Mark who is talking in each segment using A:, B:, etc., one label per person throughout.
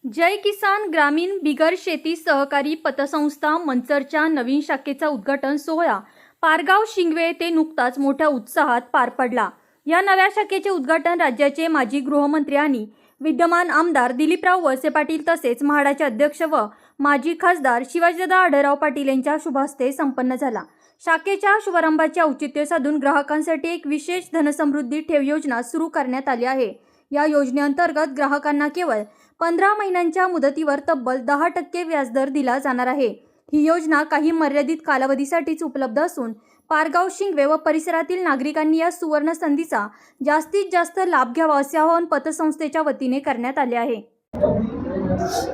A: जय किसान ग्रामीण बिगर शेती सहकारी पतसंस्था मंचरच्या नवीन शाखेचा उद्घाटन सोहळा पारगाव शिंगवे येथे नुकताच मोठ्या उत्साहात पार पडला। या नव्या शाखेचे उद्घाटन राज्याचे माजी गृहमंत्री आणि विद्यमान आमदार दिलीपराव वळसे पाटील तसेच म्हाडाचे अध्यक्ष व माजी खासदार शिवाजीदादा आढळराव पाटील यांच्या शुभ हस्ते संपन्न झाला। शाखेच्या शुभारंभाचे औचित्य साधून ग्राहकांसाठी एक विशेष धनसमृद्धी ठेव योजना सुरू करण्यात आली आहे। या योजनेअंतर्गत ग्राहकांना केवळ 15 महिन्यांच्या मुदतीवर तब्बल 10% व्याजदर दिला जाणार आहे। ही योजना काही मर्यादित कालावधीसाठीच उपलब्ध असून पारगाव शिंगवे व परिसरातील नागरिकांनी या सुवर्ण संधीचा जास्तीत जास्त लाभ घ्यावा असे आवाहन पतसंस्थेच्या वतीने करण्यात आले आहे।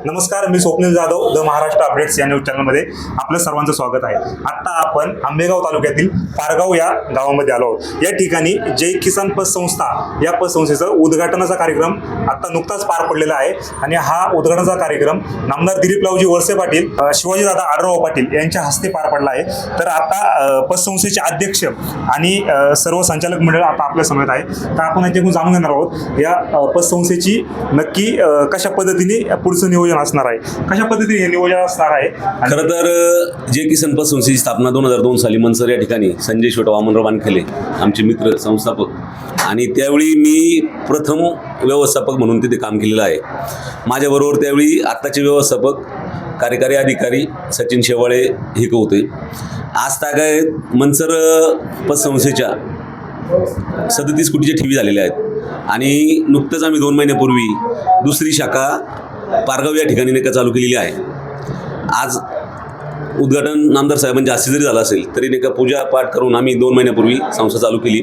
B: नमस्कार, मी स्वप्नील जाधव द महाराष्ट्र अपडेट्स या न्यूज चॅनलमध्ये आपलं सर्वांचं स्वागत आहे। आता आपण आंबेगाव तालुक्यातील पारगाव या गावामध्ये आलो आहोत। या ठिकाणी जय किसान पतसंस्था या पतसंस्थेचा उद्घाटनाचा कार्यक्रम आता नुकताच पार पडलेला आहे आणि हा उद्घाटनाचा कार्यक्रम नामदार दिलीपरावजी वळसे पाटील, शिवाजीदादा आढळराव पाटील यांच्या हस्ते पार पडला आहे। तर आता पतसंस्थेचे अध्यक्ष आणि सर्व संचालक मंडळ आता आपल्या समोर आहे। तर आपण याच्याकडून जाणून घेणार आहोत या पतसंस्थेची नक्की कशा पद्धतीने पुढचं नियोजन असणार आहे, कशा पद्धतीने हे नियोजन असणार आहे।
C: खरं तर जय किसान पतसंस्थेची स्थापना 2002 साली मंचर या ठिकाणी संजय शेट वामनराव वानखेले आमचे मित्र संस्थापक, आणि त्यावेळी मी प्रथम व्यवस्थापक म्हणून तिथे काम केलेलं आहे। माझ्याबरोबर त्यावेळी आत्ताचे व्यवस्थापक कार्यकारी अधिकारी सचिन शेवाळे हे होते। आज तागायत मंचर पतसंस्थेच्या 37 कोटीच्या ठेवी झालेल्या आहेत आणि नुकतंच आम्ही 2 महिन्यापूर्वी दुसरी शाखा पारगाव या ठिकाणी नेका चालू केलेली आहे। आज उद्घाटन नामदार साहेबांच्या हस्ते जरी झालं असेल तरी नेका पूजा पाठ करून आम्ही 2 महिन्यापूर्वी संस्था चालू केली।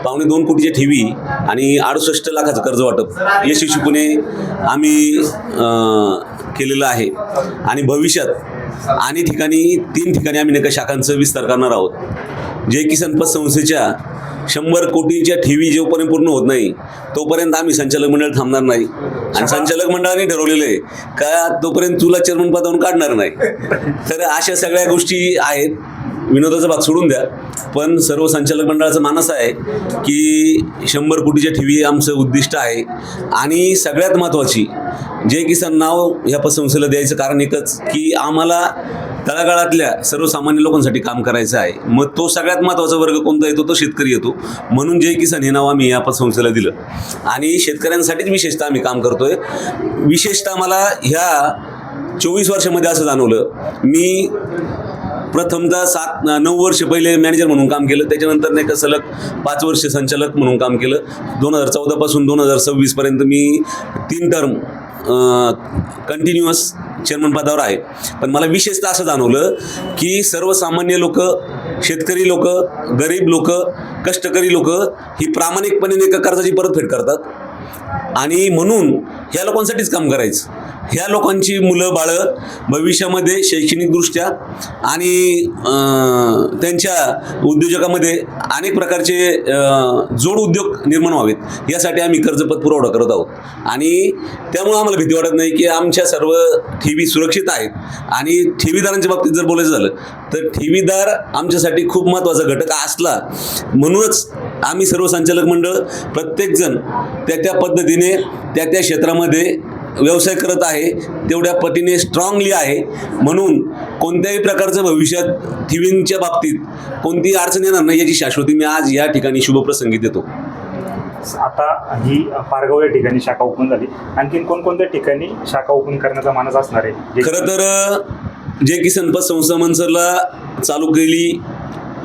C: 2.25 कोटीच्या ठेवी आणि 68 लाखाचं कर्ज वाटप यशस्वीपणे आम्ही केलेलं आहे आणि भविष्यात आणि 3 ठिकाणी आम्ही नेका शाखांचा विस्तार करणार आहोत। जय किसान पतसंस्थेच्या 100 कोटीच्या ठेवी जोपर्यंत पूर्ण होत नाही तोपर्यंत आम्ही संचालक मंडळ थांबणार नाही आणि संचालक मंडळाने ठरवलेलं आहे का तोपर्यंत तुला चेअरमन पदावरून काढणार नाही। तर अशा सगळ्या गोष्टी आहेत। विनोदाचा भाग सोडून द्या, पण सर्व संचालक मंडळाचं मानस आहे की 100 कोटीच्या ठेवी आमचं उद्दिष्ट आहे। आणि सगळ्यात महत्त्वाची जय किसान नाव ह्या पतसंस्थेला द्यायचं कारण एकच की आम्हाला तळागाळातल्या सर्वसामान्य लोकांसाठी काम करायचं आहे। मग तो सगळ्यात महत्त्वाचा वर्ग कोणता येतो तो शेतकरी येतो, म्हणून जय किसान हे नाव आम्ही या पतसंस्थेला दिलं आणि शेतकऱ्यांसाठीच विशेषतः आम्ही काम करतोय। विशेषतः मला ह्या 24 वर्षामध्ये असं जाणवलं, मी प्रथमतः 7-9 वर्ष पहिले मॅनेजर म्हणून काम केलं, त्याच्यानंतर नाही का सलग 5 वर्ष संचालक म्हणून काम केलं। 2014 पासून 2026 पर्यंत मी 3 टर्म कंटिन्युअस चेअरमन पदावर आहे। पण मला विशेषतः असं जाणवलं की सर्वसामान्य लोक, शेतकरी लोक, गरीब लोक, कष्टकरी लोक ही प्रामाणिकपणे नाही का कर्जाची परतफेड करतात आणि म्हणून ह्या लोकांसाठीच काम करायचं। ह्या लोकांची मुलं बाळं भविष्यामध्ये शैक्षणिकदृष्ट्या आणि त्यांच्या उद्योजकामध्ये अनेक प्रकारचे जोड उद्योग निर्माण व्हावेत यासाठी आम्ही कर्जपत पुरवठा करत आहोत आणि त्यामुळे आम्हाला भीती वाटत नाही की आमच्या सर्व ठेवी सुरक्षित आहेत। आणि ठेवीदारांच्या बाबतीत जर बोलायचं झालं तर ठेवीदार आमच्यासाठी खूप महत्त्वाचा घटक असला, म्हणूनच आम्ही सर्व संचालक मंडळ प्रत्येकजण त्या पद्धतीने त्या क्षेत्रामध्ये व्यवसाय करत आहे, तेवढ्या पटीने स्ट्रॉंगली आहे। म्हणून कोणत्याही प्रकारचं भविष्यात ठेवींच्या बाबतीत कोणतीही अडचण येणार नाही याची शाश्वती मी आज या ठिकाणी शुभप्रसंगी देतो।
B: आता ही पारगाव या ठिकाणी शाखा ओपन झाली, आणखीन कोणकोणत्या ठिकाणी शाखा ओपन करण्याचा मानस असणार आहे?
C: खरं तर जय किसान पतसंस्था मंचरला चालू केली,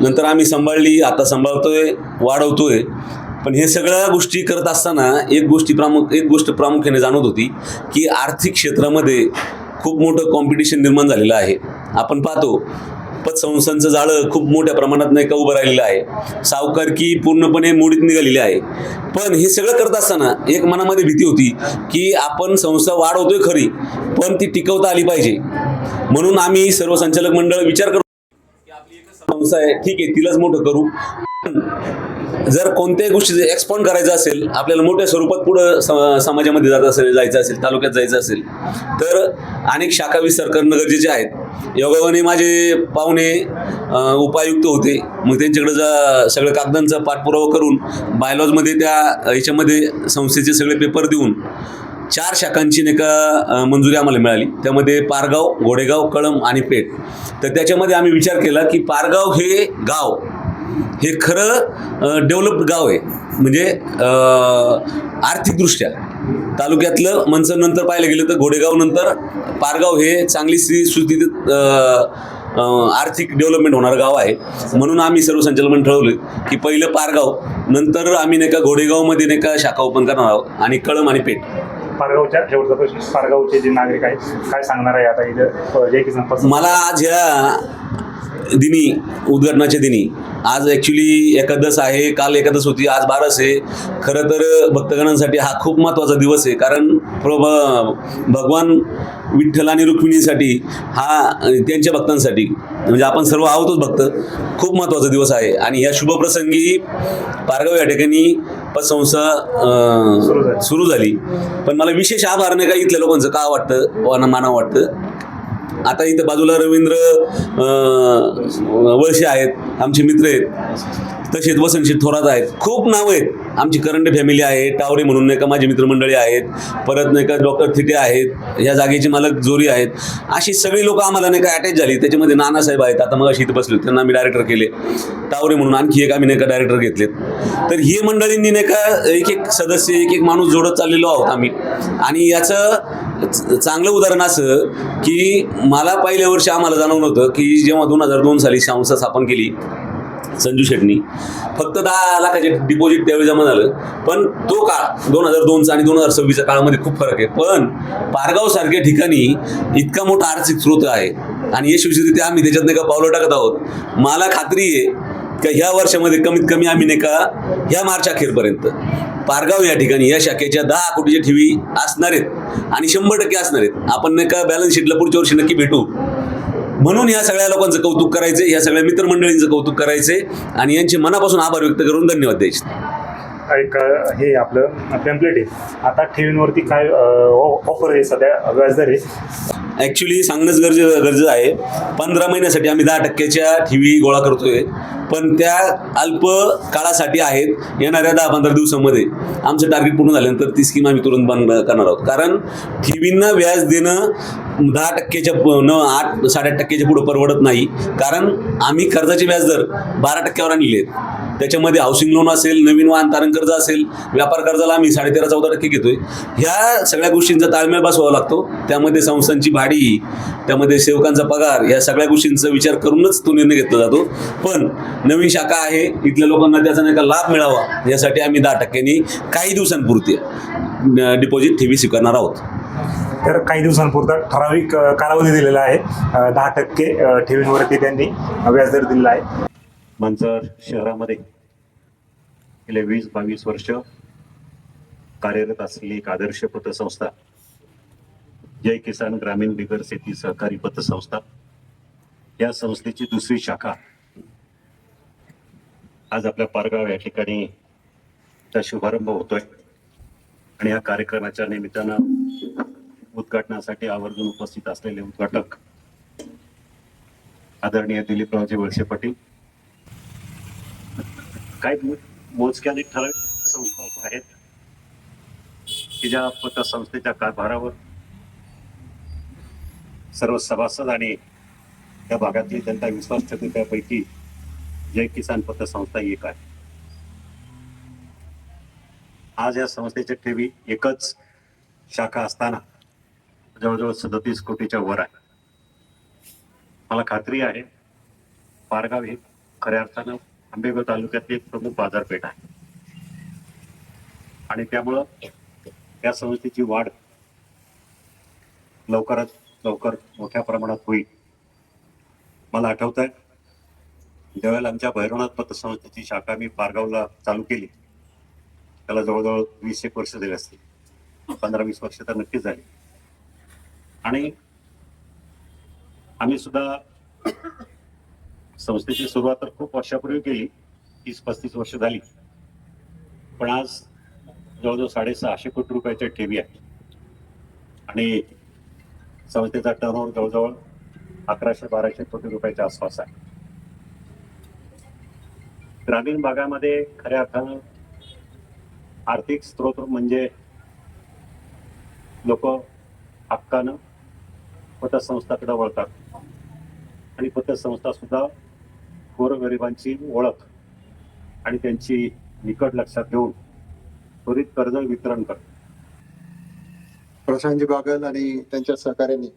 C: नंतर आम्ही सांभाळली, आता सांभाळतोय, वाढवतोय। पण हे सगळ्या गोष्टी करत असताना एक गोष्ट प्रामुख्याने जाणवत होती की आर्थिक क्षेत्रामध्ये खूप मोठं कॉम्पिटिशन निर्माण झालेलं आहे। आपण पाहतो पतसंस्थांचं जाळं खूप मोठ्या प्रमाणात नाही का उभं राहिलेलं आहे, सावकारकी पूर्णपणे मोडीत निघालेली आहे। पण हे सगळं करत असताना एक मनामध्ये भीती होती की आपण संस्था वाढवतोय खरी, पण ती टिकवता आली पाहिजे। म्हणून आम्ही सर्व संचालक मंडळ विचार करतो की आपली एकच संस्था आहे, ठीक आहे तिलाच मोठं करू, जर कोणत्याही गोष्टीचं एक्सपांड करायचं असेल, आपल्याला मोठ्या स्वरूपात पुढं समाजामध्ये जायचं असेल, तालुक्यात जायचं असेल तर अनेक शाखा विस्तार करणं गरजेचे आहेत। योगायोगाने माझे पाहुणे उपायुक्त होते, मग त्यांच्याकडे सगळ्या कागदांचा पाठपुरावा करून बायलॉजमध्ये त्या ह्याच्यामध्ये संस्थेचे सगळे पेपर देऊन 4 शाखांची नाही का मंजुरी आम्हाला मिळाली. त्यामध्ये पारगाव, घोडेगाव, कळंब आणि पेठ. तर त्याच्यामध्ये आम्ही विचार केला की पारगाव हे गाव हे खरं डेव्हलप्ड गाव आहे. म्हणजे आर्थिकदृष्ट्या तालुक्यातलं मंचर नंतर पाहायला गेलं तर घोडेगाव नंतर पारगाव हे चांगली सुस्थितीत आर्थिक डेव्हलपमेंट होणारं गाव आहे. म्हणून आम्ही सर्व संचालक ठरवलं की पहिलं पारगाव, नंतर आम्ही नाही का घोडेगावमध्ये नाही का शाखा ओपन करणार आहोत आणि कळंब आणि पेठ.
B: पारगावच्या शेवटचा प्रश्न, पारगावचे जे नागरिक आहेत काय सांगणार आहे आता इथं जय किसान पतसंस्था?
C: मला आज ह्या दिनी, उद्घाटनाच्या दिनी, आज ॲक्च्युली एकादश आहे, काल एकादश होती, आज 12 आहे. खरं तर भक्तगणांसाठी हा खूप महत्त्वाचा दिवस आहे. कारण भगवान विठ्ठल आणि रुक्मिणीसाठी हा त्यांच्या भक्तांसाठी म्हणजे आपण सर्व आहोतच भक्त, खूप महत्त्वाचा दिवस आहे. आणि ह्या शुभप्रसंगी पारगाव या ठिकाणी पतसंस्था सुरू झाली. पण मला विशेष आभार नाही का इथल्या लोकांचं का वाटतं, मानावं वाटतं. आता इथं बाजूला रवींद्र वळसे आहेत, आमचे मित्र आहेत. तसेच वसंतशील थोरात आहेत, खूप नावं आहेत. आमची करंडे फॅमिली आहे, टावरे म्हणून नाही का माझी मित्रमंडळी आहेत. परत नाही का डॉक्टर थिटे आहेत, ह्या जागेचे मालक जोरी आहेत. अशी सगळी लोकं आम्हाला नाही का अटॅच झाली. त्याच्यामध्ये नानासाहेब आहेत, आता मग अशी इथं बसले, त्यांना आम्ही डायरेक्टर केले. टावरे म्हणून आणखी एक आम्ही नाही का डायरेक्टर घेतलेत. तर ही मंडळींनी नाही का एक एक सदस्य, एक एक माणूस जोडत चाललेलो आहोत आम्ही. आणि याचं चांगलं उदाहरण असं की मला पहिल्या वर्षी आम्हाला जाणवलं होतं की जेव्हा 2002 साली संस्था स्थापन केली संजू शेटनी, फक्त 10 लाखाचे डिपॉझिट त्यावेळी जमा झालं. पण तो काळ 2002 आणि 2026च्या काळामध्ये खूप फरक आहे. पण पारगावसारख्या ठिकाणी इतका मोठा आर्थिक स्रोत आहे आणि यशस्वीरित्या आम्ही त्याच्यात नाही का पावलं टाकत आहोत. मला खात्री आहे की ह्या वर्षामध्ये कमीत कमी आम्ही नाही का ह्या मार्च अखेरपर्यंत पारगाव या ठिकाणी या शाखेच्या 10 कोटीच्या ठेवी असणार आहेत आणि 100% असणार आहेत. आपण नाही का बॅलन्स शीटला पुढच्या वर्षी नक्की भेटू. म्हणून या सगळ्या लोकांचं कौतुक करायचे, या सगळ्या मित्रमंडळींचं कौतुक करायचे आणि यांचे मनापासून आभार व्यक्त करून धन्यवाद द्यायचे.
B: एक हे आपलं टेम्पलेट आहे. आता ठेवींवरती काय ऑफर आहे, सध्या व्याजदर आहे?
C: ॲक्च्युली सांगणंच गरजेचं आहे. 15 महिन्यासाठी आम्ही 10% ठेवी गोळा करतोय. पण त्या अल्प काळासाठी आहेत. येणाऱ्या 10-15 दिवसामध्ये आमचं टार्गेट पूर्ण झाल्यानंतर ती स्कीम आम्ही तुरंत बंद करणार आहोत. कारण ठेवींना व्याज देणं 10%च्या 8-8.5% पुढं परवडत नाही. कारण आम्ही कर्जाचे व्याजदर 12%वर आणलेले आहेत. त्याच्यामध्ये हाऊसिंग लोन असेल, नवीन वाहन तारण कर्ज असेल, व्यापार कर्जाला आम्ही 13.5-14% घेतोय. ह्या सगळ्या गोष्टींचा ताळमेळ बसवावा लागतो. त्यामध्ये संस्थांची भाडी, त्यामध्ये सेवकांचा पगार, या सगळ्या गोष्टींचा विचार करूनच तो निर्णय घेतला जातो. पण नवीन शाखा आहे, इथल्या लोकांना त्याचा नाही का लाभ मिळावा यासाठी आम्ही 10%नी काही दिवसांपुरती डिपॉझिट ठेवी स्वीकारणार आहोत.
B: तर काही दिवसांपुरता ठराविक कालावधी दिलेला आहे. 10% ठेवींवरती त्यांनी व्याजदर दिलेला आहे.
D: मंचर शहरामध्ये गेले 20-22 वर्ष कार्यरत असलेली एक आदर्श पतसंस्था जय किसान ग्रामीण बिगर शेती सहकारी पतसंस्था, या संस्थेची दुसरी शाखा आज आपल्या पारगाव या ठिकाणी चा शुभारंभ होतोय. आणि या कार्यक्रमाच्या निमित्तानं उद्घाटनासाठी आवर्जून उपस्थित असलेले उद्घाटक आदरणीय दिलीपरावजी वळसे पाटील, काही मोजक्याने ठराविक संस्था आहेत की ज्या पतसंस्थेच्या कारभारावर सर्व सभासद आणि त्या भागातील जनता विश्वास ठेवते. त्यापैकी जय किसान पतसंस्था एक आहे. आज या संस्थेच्या ठेवी एकच शाखा असताना जवळजवळ 37 कोटीच्या वर आहे. मला खात्री आहे पारगाव हे खऱ्या अर्थानं आंबेगाव तालुक्यातली एक प्रमुख बाजारपेठ आहे आणि त्यामुळं या संस्थेची वाढ लवकरात लवकर मोठ्या प्रमाणात होईल. मला आठवत आहे ज्यावेळेला आमच्या भैरवनाथ पतसंस्थेची शाखा मी पारगावला चालू केली, त्याला जवळजवळ 20-एक वर्ष झाली असतील, 15-20 वर्ष तर नक्कीच झाली. आणि आम्ही सुद्धा संस्थेची सुरुवात तर खूप वर्षापूर्वी केली, 30-35 वर्ष झाली. पण आज जवळजवळ 650 कोटी रुपयाच्या ठेवी आहे आणि संस्थेचा टर्नओव्हर जवळजवळ 1100-1200 कोटी रुपयाच्या आसपास आहे. ग्रामीण भागामध्ये खऱ्या अर्थानं आर्थिक स्रोत म्हणजे लोक हक्कानं पतसंस्थाकडे वळतात आणि पतसंस्था सुद्धा गोरगरिबांची ओळख आणि त्यांची निकट लक्षात घेऊन त्वरित कर्ज वितरण करतात.
E: प्रशांतजी बागल आणि त्यांच्या सहकार्याने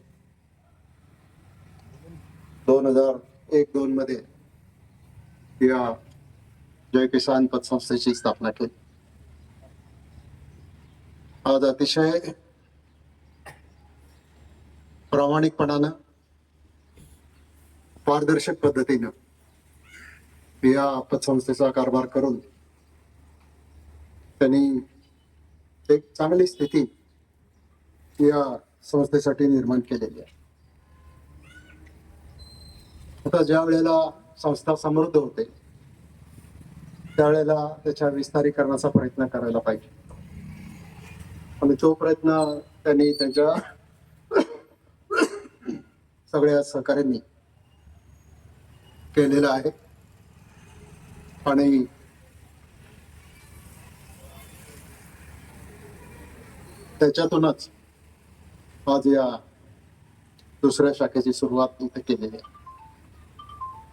E: 2001-2 मध्ये या जय किसान पतसंस्थेची स्थापना केली. आज अतिशय प्रामाणिकपणानं पारदर्शक पद्धतीनं या पतसंस्थेचा कारभार करून त्यांनी एक चांगली स्थिती या संस्थेसाठी निर्माण केलेली आहे. आता ज्या वेळेला संस्था समृद्ध होते त्यावेळेला त्याच्या विस्तारीकरणाचा प्रयत्न करायला पाहिजे आणि तो प्रयत्न त्यांनी त्यांच्या सगळ्या सहकाऱ्यांनी केलेला आहे आणि त्याच्यातूनच आज या दुसऱ्या शाखेची सुरुवात इथे केलेली आहे.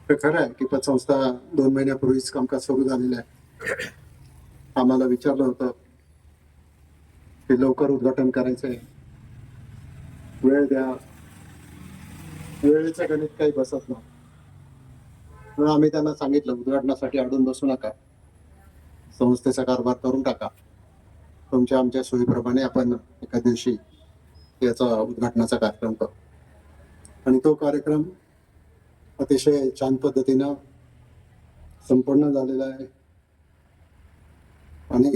E: हे खरं आहे की पतसंस्था 2 महिन्यापूर्वीच कामकाज सुरू झालेलं आहे. आम्हाला विचारलं होतं की लवकर उद्घाटन करायचंय, वेळ द्या. वेळेचं गणित काही बसत नाही म्हणून आम्ही त्यांना सांगितलं उद्घाटनासाठी अडून बसू नका, संस्थेचा कारभार करून टाका. तुमच्या आमच्या सोयीप्रमाणे आपण एका दिवशी याचा उद्घाटनाचा कार्यक्रम करू. आणि तो कार्यक्रम अतिशय छान पद्धतीनं संपन्न झालेला आहे आणि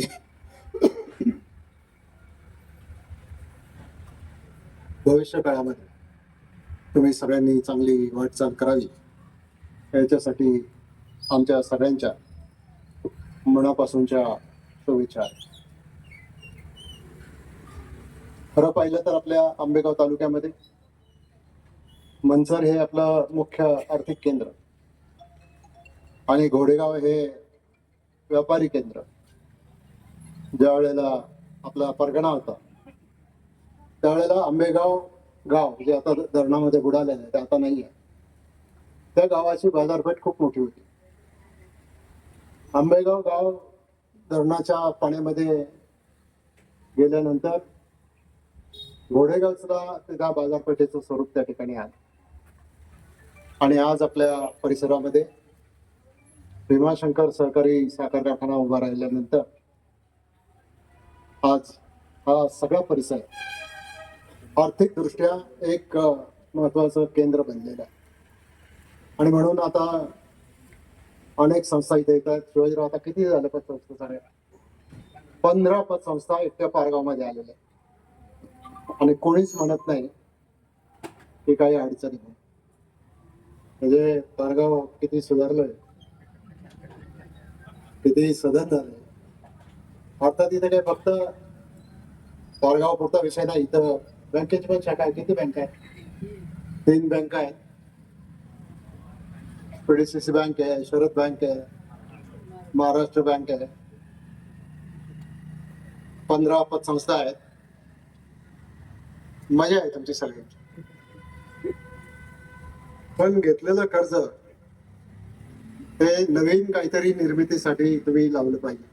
E: भविष्य काळामध्ये तुम्ही सगळ्यांनी चांगली वाटचाल करावी याच्यासाठी आमच्या सगळ्यांच्या मनापासूनच्या शुभेच्छा आहेत. खरं पाहिलं तर आपल्या आंबेगाव तालुक्यामध्ये मंचर हे आपलं मुख्य आर्थिक केंद्र आणि घोडेगाव हे व्यापारी केंद्र. ज्या वेळेला आपला परगणा होता त्यावेळेला आंबेगाव गाव जे आता धरणामध्ये बुडालेलं आहे ते आता नाही आहे, त्या गावाची बाजारपेठ खूप मोठी होती. आंबेगाव गाव धरणाच्या पाण्यामध्ये गेल्यानंतर घोडेगावला त्या बाजारपेठेचं स्वरूप त्या ठिकाणी आहे आणि आज आपल्या परिसरामध्ये भीमाशंकर सहकारी साखर कारखाना उभा राहिल्यानंतर आज हा सगळा परिसर आर्थिक दृष्ट्या एक महत्वाचं केंद्र बनलेलं आहे. आणि म्हणून आता अनेक संस्था इथे येतात. शिवाजीराव आता किती झालं पतसंस्था? सगळ्या 15 पतसंस्था एकट्या पारगावमध्ये आलेल्या आणि कोणीच म्हणत नाही की काही अडचणी नाही. म्हणजे पारगाव किती सुधारलंय, किती सदन झालंय. अर्थात इथे काही फक्त पारगाव पुरता विषय नाही, इथं बँकेची पण शाखा आहे. किती बँक आहेत? 3 बँक आहेत. PDCC बँक आहे, शरद बँक आहे, महाराष्ट्र बँक आहे. 15 पतसंस्था आहेत. मजा आहे तुमची सगळ्यांची. पण घेतलेलं कर्ज हे नवीन काहीतरी निर्मितीसाठी तुम्ही लावलं पाहिजे.